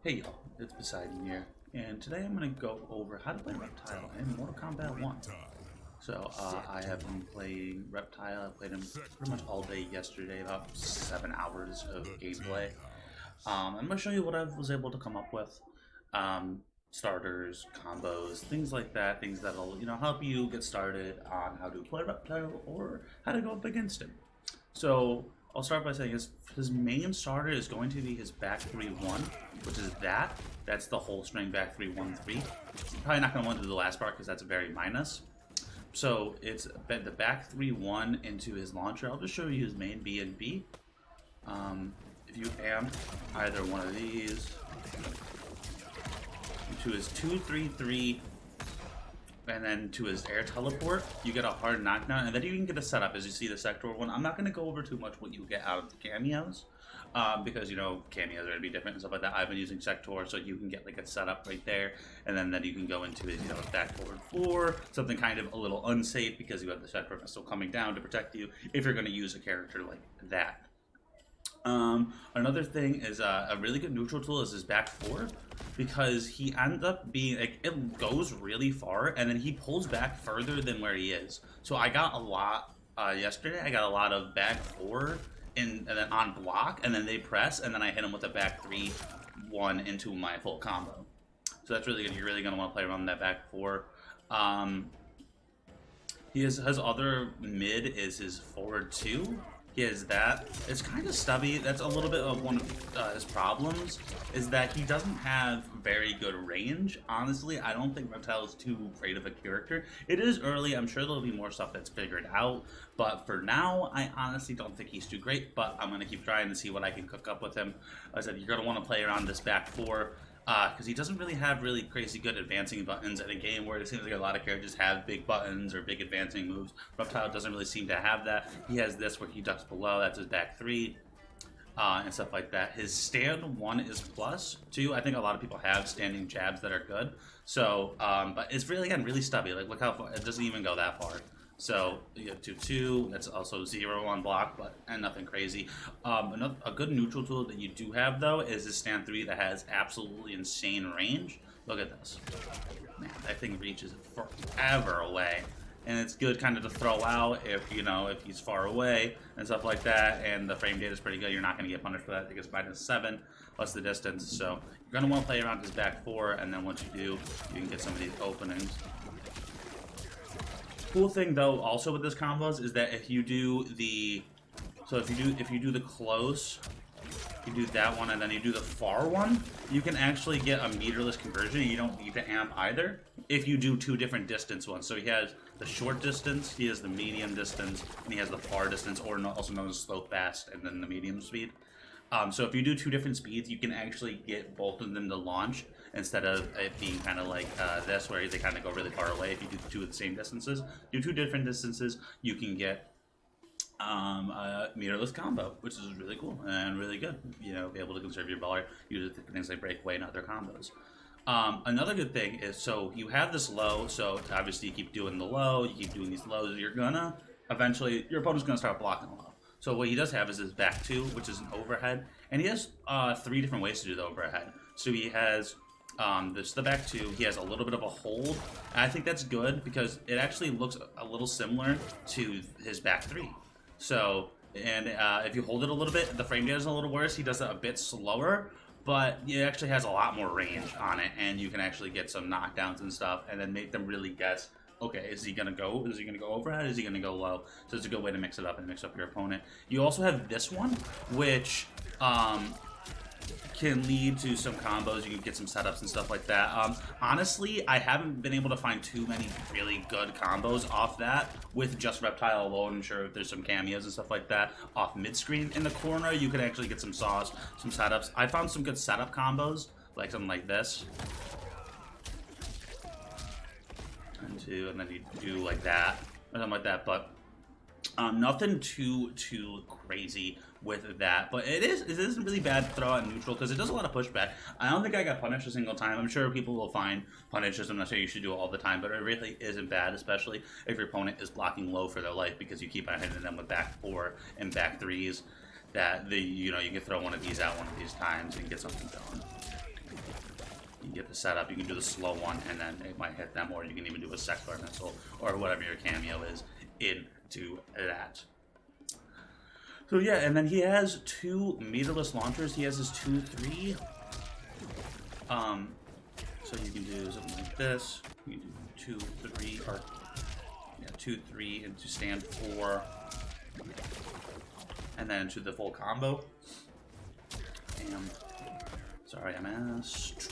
Hey y'all, it's Poseidon here, and today I'm going to go over how to play Reptile in Mortal Kombat 1. So, I have been playing Reptile. I played him pretty much all day yesterday, about 7 hours of gameplay. I'm going to show you what I was able to come up with. Starters, combos, things like that, things that'll, help you get started on how to play Reptile or how to go up against him. So, I'll start by saying his main starter is going to be his back 3-1, which is that. That's the whole string back 3-1-3. Probably not going to want to do the last part because that's very minus. So it's the back 3-1 into his launcher. I'll just show you his main B and B. If you amp either one of these to his 2-3-3, and then to his air teleport, you get a hard knockdown, and then you can get a setup as you see the sector one. I'm not going to go over too much what you get out of the cameos, because, cameos are going to be different and stuff like that. I've been using sector, so you can get like a setup right there, and then you can go into his, back forward 4, something kind of a little unsafe because you have the sector still coming down to protect you if you're going to use a character like that. Another thing is a really good neutral tool is his back 4, because he ends up being like, it goes really far and then he pulls back further than where he is. So I got a lot yesterday. I got a lot of back 4 and then on block, and then they press, and then I hit him with a back 3-1 into my full combo. So that's really good. You're really gonna want to play around that back 4. His other mid is his forward 2. He has that. It's kind of stubby. That's a little bit of one of his problems, is that he doesn't have very good range. Honestly, I don't think Reptile is too great of a character. It is early. I'm sure there'll be more stuff that's figured out. But for now, I honestly don't think he's too great. But I'm going to keep trying to see what I can cook up with him. Like I said, you're going to want to play around this back 4. Because he doesn't really have really crazy good advancing buttons in a game where it seems like a lot of characters have big buttons or big advancing moves. Reptile doesn't really seem to have that. He has this where he ducks below, that's his back 3, and stuff like that. His stand 1 is plus 2. I think a lot of people have standing jabs that are good. So, but it's really, again, really stubby. Like, look how far, it doesn't even go that far. So you have 2-2, that's also 0 on block, and nothing crazy. A good neutral tool that you do have, though, is his stand 3 that has absolutely insane range. Look at this. Man, that thing reaches forever away. And it's good kind of to throw out if, if he's far away and stuff like that, and the frame data is pretty good. You're not going to get punished for that. I think it's -7 plus the distance. So you're going to want to play around his back 4, and then once you do, you can get some of these openings. Cool thing though also with this combos is that if you do the if you do the close, you do that one and then you do the far one, you can actually get a meterless conversion. You don't need to amp either if you do 2 different distance ones. So he has the short distance, he has the medium distance, and he has the far distance, or also known as slow fast, and then the medium speed. So if you do 2 different speeds, you can actually get both of them to launch instead of it being kind of like this, where they kind of go really far away. If you do 2 of the same distances, do 2 different distances, you can get a meterless combo, which is really cool and really good. Be able to conserve your baller, use it for things like breakaway and other combos. Another good thing is, so you have this low, so obviously you keep doing the low, you keep doing these lows, you're gonna, eventually, your opponent's gonna start blocking the low. So what he does have is his back 2, which is an overhead, and he has 3 different ways to do the overhead. So he has the back 2, he has a little bit of a hold, and I think that's good because it actually looks a little similar to his back 3. So, and if you hold it a little bit, the frame data is a little worse. He does it a bit slower, but it actually has a lot more range on it, and you can actually get some knockdowns and stuff, and then make them really guess, okay, is he gonna go overhead? Is he gonna go low? So it's a good way to mix it up and mix up your opponent. You also have this one, which can lead to some combos. You can get some setups and stuff like that. Honestly, I haven't been able to find too many really good combos off that with just Reptile alone. I'm sure if there's some cameos and stuff like that off mid-screen. In the corner, you can actually get some sauce, some setups. I found some good setup combos, like something like this. And then you do like that, or something like that, but nothing too crazy with that. But it isn't really bad to throw out neutral because it does a lot of pushback. I don't think I got punished a single time. I'm sure people will find punishes. I'm not sure you should do it all the time, but it really isn't bad, especially if your opponent is blocking low for their life, because you keep on hitting them with back 4 and back 3s. That you can throw one of these out one of these times and get something going. You get the setup, you can do the slow one, and then it might hit them, or you can even do a secular missile, or whatever your cameo is into that. So yeah, and then he has 2 meterless launchers. He has his 2-3. So you can do something like this. You can do 2-3, or yeah, 2-3 into stand 4, and then into the full combo. And sorry, I missed.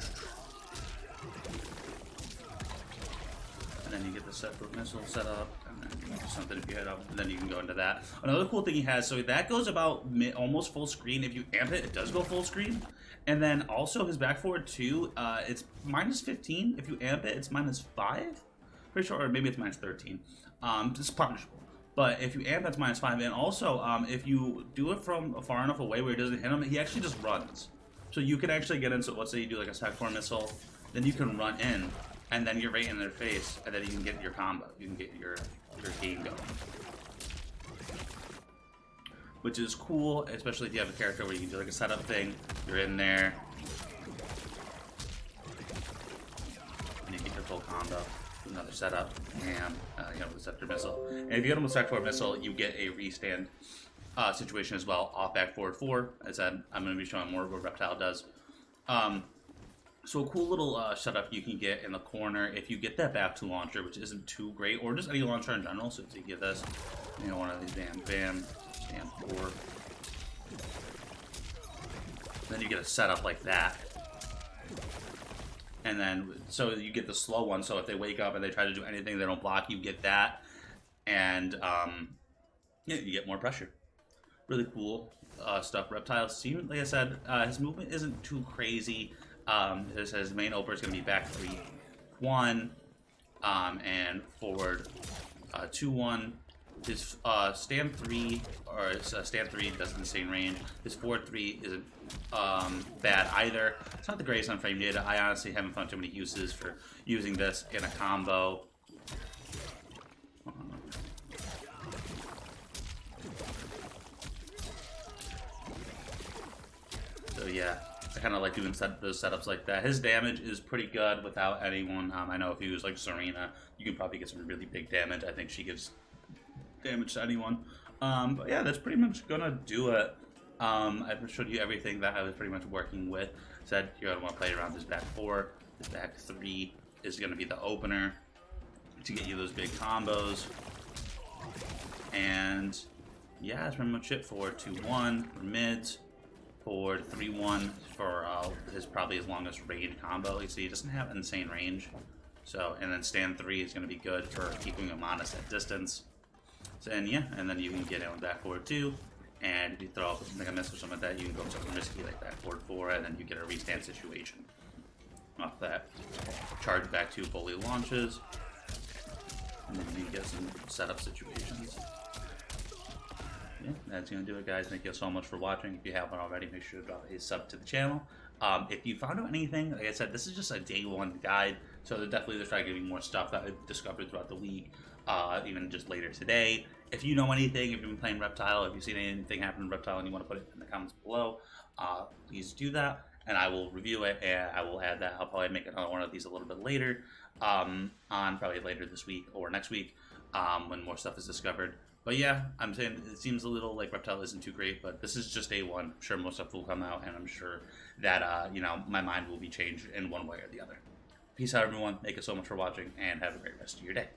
And then you get the separate missile set up, and then you can do something if you hit up, and then you can go into that. Another cool thing he has, so that goes about almost full screen. If you amp it, it does go full screen. And then also his back forward too, it's -15. If you amp it, it's -5. Pretty sure, or maybe it's -13. It's punishable. But if you amp, that's -5. And also, if you do it from far enough away where it doesn't hit him, he actually just runs. So you can actually get in. So let's say you do like a Sec 4 missile, then you can run in, and then you're right in their face, and then you can get your combo. You can get your game going. Which is cool, especially if you have a character where you can do like a setup thing. You're in there, and you get your full combo. Another setup, and you have the Scepter Missile. And if you get him with Sec 4 Missile, you get a restand situation as well, off back forward 4. As I said, I'm going to be showing more of what Reptile does. So a cool little setup you can get in the corner if you get that back 2 launcher, which isn't too great, or just any launcher in general. So if you get this, you know, one of these bam, stand 4. Then you get a setup like that. And then, so you get the slow one, so if they wake up and they try to do anything, they don't block, you get that. And, yeah, you get more pressure. Really cool stuff. Reptile seems, like I said, his movement isn't too crazy. His main opener is going to be back 3-1, and forward 2-1. His stand 3, or his stand 3 does insane range. His forward 3 isn't bad either. It's not the greatest on frame data. I honestly haven't found too many uses for using this in a combo. So yeah, I kind of like doing those setups like that. His damage is pretty good without anyone. I know if he was like Serena, you could probably get some really big damage. I think she gives damage to anyone. But yeah, that's pretty much gonna do it. I've showed you everything that I was pretty much working with. Said you're gonna want to play around his back 4. His back 3 is gonna be the opener to get you those big combos. And yeah, that's pretty much it. Forward 2-1 for mids. Forward 3-1 for his probably his longest range combo. You see, he doesn't have insane range. So, and then stand 3 is gonna be good for keeping him honest at distance. So, and yeah, and then you can get in with back forward 2, and if you throw up like a miss or something like that, you can go something risky like back forward 4, and then you get a restand situation off that. Charge back 2 fully launches, and then you get some setup situations. Yeah, that's gonna do it, guys. Thank you so much for watching. If you haven't already, make sure to drop a sub to the channel. If you found out anything, like I said, this is just a day 1 guide, so they'll definitely just try giving more stuff that I've discovered throughout the week, even just later today. If you know anything, if you've been playing Reptile, if you've seen anything happen in Reptile and you want to put it in the comments below, please do that, and I will review it, and I will add that. I'll probably make another one of these a little bit later, on probably later this week or next week, when more stuff is discovered. But yeah, I'm saying it seems a little like Reptile isn't too great, but this is just day 1. I'm sure more stuff will come out, and I'm sure that, you know, my mind will be changed in one way or the other. Peace out, everyone. Thank you so much for watching, and have a great rest of your day.